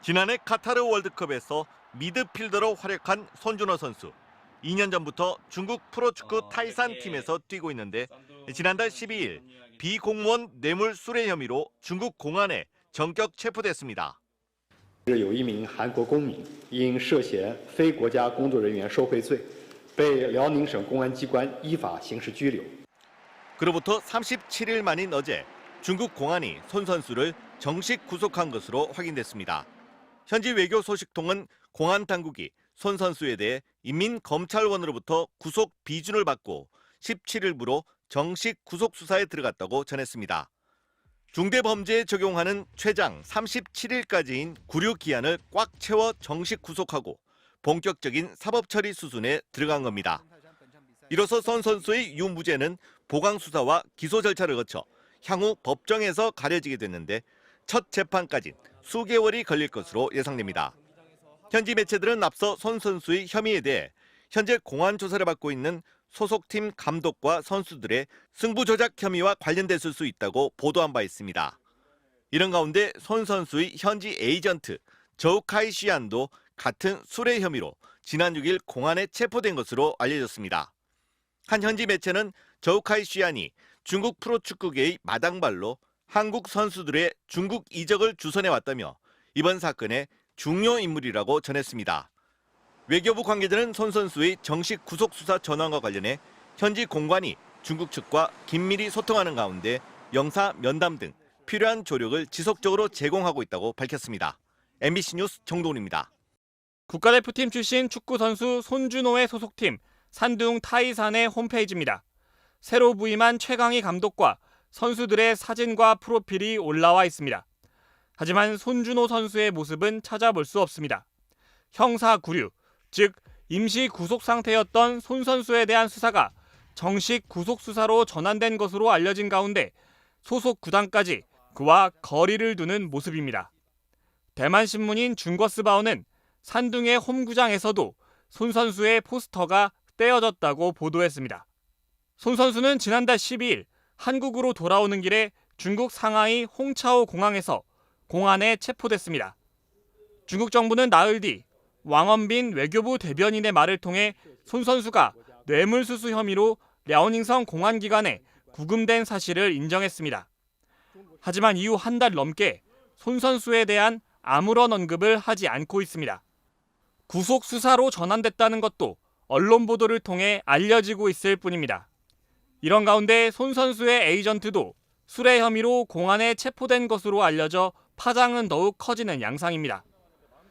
지난해 카타르 월드컵에서 미드필더로 활약한 손준호 선수. 2년 전부터 중국 프로축구 타이산 팀에서 뛰고 있는데 지난달 12일 비공무원 뇌물 수뢰 혐의로 중국 공안에 전격 체포됐습니다. 有一名韩国公民因涉嫌非国家工作人员受贿罪，被辽宁省公安机关依法刑事拘留。 그로부터 37일 만인 어제 중국 공안이 손 선수를 정식 구속한 것으로 확인됐습니다. 현지 외교 소식통은 공안 당국이 손 선수에 대해 인민검찰원으로부터 구속 비준을 받고 17일부로 정식 구속 수사에 들어갔다고 전했습니다. 중대범죄에 적용하는 최장 37일까지인 구류 기한을 꽉 채워 정식 구속하고 본격적인 사법처리 수순에 들어간 겁니다. 이로써 손 선수의 유무죄는 보강 수사와 기소 절차를 거쳐 향후 법정에서 가려지게 됐는데 첫 재판까진 수개월이 걸릴 것으로 예상됩니다. 현지 매체들은 앞서 손 선수의 혐의에 대해 현재 공안 조사를 받고 있는 소속팀 감독과 선수들의 승부 조작 혐의와 관련됐을 수 있다고 보도한 바 있습니다. 이런 가운데 손 선수의 현지 에이전트 저우카이 시안도 같은 수뢰 혐의로 지난 6일 공안에 체포된 것으로 알려졌습니다. 한 현지 매체는 저우카이 시안이 중국 프로축구계의 마당발로 한국 선수들의 중국 이적을 주선해왔다며 이번 사건의 중요 인물이라고 전했습니다. 외교부 관계자는 손 선수의 정식 구속 수사 전환과 관련해 현지 공관이 중국 측과 긴밀히 소통하는 가운데 영사 면담 등 필요한 조력을 지속적으로 제공하고 있다고 밝혔습니다. MBC 뉴스 정동훈입니다. 국가대표팀 출신 축구 선수 손준호의 소속팀 산둥 타이산의 홈페이지입니다. 새로 부임한 최강희 감독과 선수들의 사진과 프로필이 올라와 있습니다. 하지만 손준호 선수의 모습은 찾아볼 수 없습니다. 형사 구류, 즉 임시 구속 상태였던 손 선수에 대한 수사가 정식 구속 수사로 전환된 것으로 알려진 가운데 소속 구단까지 그와 거리를 두는 모습입니다. 대만 신문인 중거스바오는 산둥의 홈구장에서도 손 선수의 포스터가 떼어졌다고 보도했습니다. 손 선수는 지난달 12일 한국으로 돌아오는 길에 중국 상하이 홍차오 공항에서 공안에 체포됐습니다. 중국 정부는 나흘 뒤 왕원빈 외교부 대변인의 말을 통해 손 선수가 뇌물수수 혐의로 랴오닝성 공안기관에 구금된 사실을 인정했습니다. 하지만 이후 한 달 넘게 손 선수에 대한 아무런 언급을 하지 않고 있습니다. 구속 수사로 전환됐다는 것도 언론 보도를 통해 알려지고 있을 뿐입니다. 이런 가운데 손 선수의 에이전트도 수뢰 혐의로 공안에 체포된 것으로 알려져 파장은 더욱 커지는 양상입니다.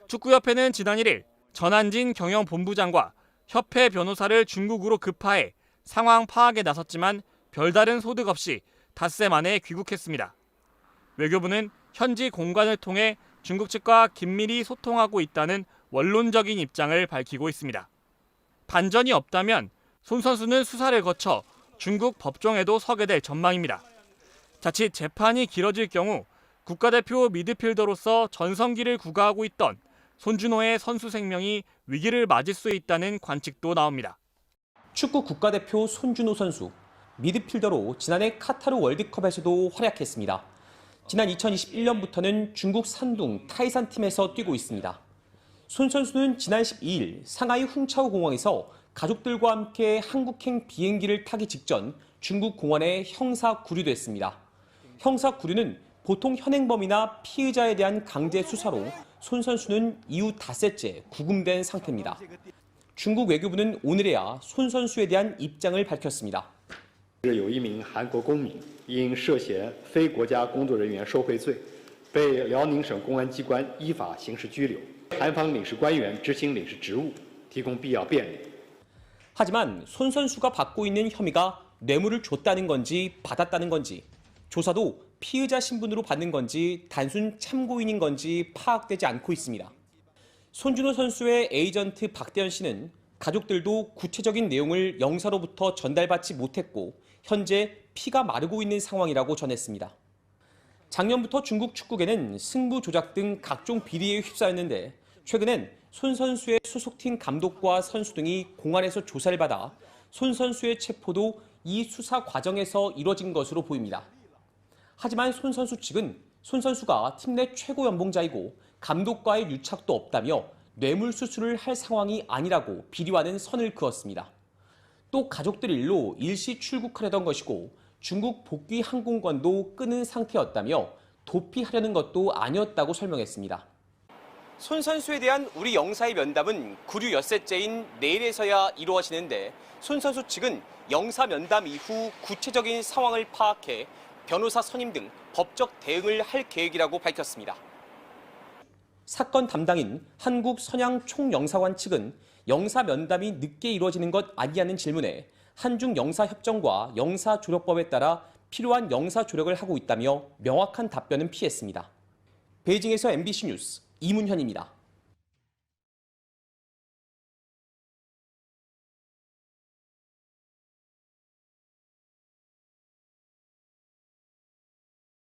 축구협회는 지난 1일 전한진 경영본부장과 협회 변호사를 중국으로 급파해 상황 파악에 나섰지만 별다른 소득 없이 닷새 만에 귀국했습니다. 외교부는 현지 공관을 통해 중국 측과 긴밀히 소통하고 있다는 원론적인 입장을 밝히고 있습니다. 반전이 없다면 손 선수는 수사를 거쳐 중국 법정에도 서게 될 전망입니다. 자칫 재판이 길어질 경우 국가대표 미드필더로서 전성기를 구가하고 있던 손준호의 선수 생명이 위기를 맞을 수 있다는 관측도 나옵니다. 축구 국가대표 손준호 선수, 미드필더로 지난해 카타르 월드컵에서도 활약했습니다. 지난 2021년부터는 중국 산둥 타이산 팀에서 뛰고 있습니다. 손 선수는 지난 12일 상하이 홍차오 공항에서 가족들과 함께 한국행 비행기를 타기 직전 중국 공안에 형사 구류됐습니다. 형사 구류는 보통 현행범이나 피의자에 대한 강제 수사로 손 선수는 이후 닷새째 구금된 상태입니다. 중국 외교부는 오늘에야 손 선수에 대한 입장을 밝혔습니다. 有一名韩国公民因涉嫌非国家工作人员受贿罪，被辽宁省公安机关依法刑事拘留。韩方领事官员执行领事职务，提供必要便利。 하지만 손 선수가 받고 있는 혐의가 뇌물을 줬다는 건지 받았다는 건지, 조사도 피의자 신분으로 받는 건지 단순 참고인인 건지 파악되지 않고 있습니다. 손준호 선수의 에이전트 박대현 씨는 가족들도 구체적인 내용을 영사로부터 전달받지 못했고 현재 피가 마르고 있는 상황이라고 전했습니다. 작년부터 중국 축구계는 승부 조작 등 각종 비리에 휩싸였는데 최근엔 손 선수의 소속팀 감독과 선수 등이 공안에서 조사를 받아 손 선수의 체포도 이 수사 과정에서 이뤄진 것으로 보입니다. 하지만 손 선수 측은 손 선수가 팀 내 최고 연봉자이고 감독과의 유착도 없다며 뇌물수술을 할 상황이 아니라고 비리와는 선을 그었습니다. 또 가족들 일로 일시 출국하려던 것이고 중국 복귀 항공권도 끊은 상태였다며 도피하려는 것도 아니었다고 설명했습니다. 손 선수에 대한 우리 영사의 면담은 구류 엿새째인 내일에서야 이루어지는데 손 선수 측은 영사 면담 이후 구체적인 상황을 파악해 변호사 선임 등 법적 대응을 할 계획이라고 밝혔습니다. 사건 담당인 한국 선양 총영사관 측은 영사 면담이 늦게 이루어지는 것 아니냐는 질문에 한중 영사협정과 영사조력법에 따라 필요한 영사조력을 하고 있다며 명확한 답변은 피했습니다. 베이징에서 MBC 뉴스 이문현입니다.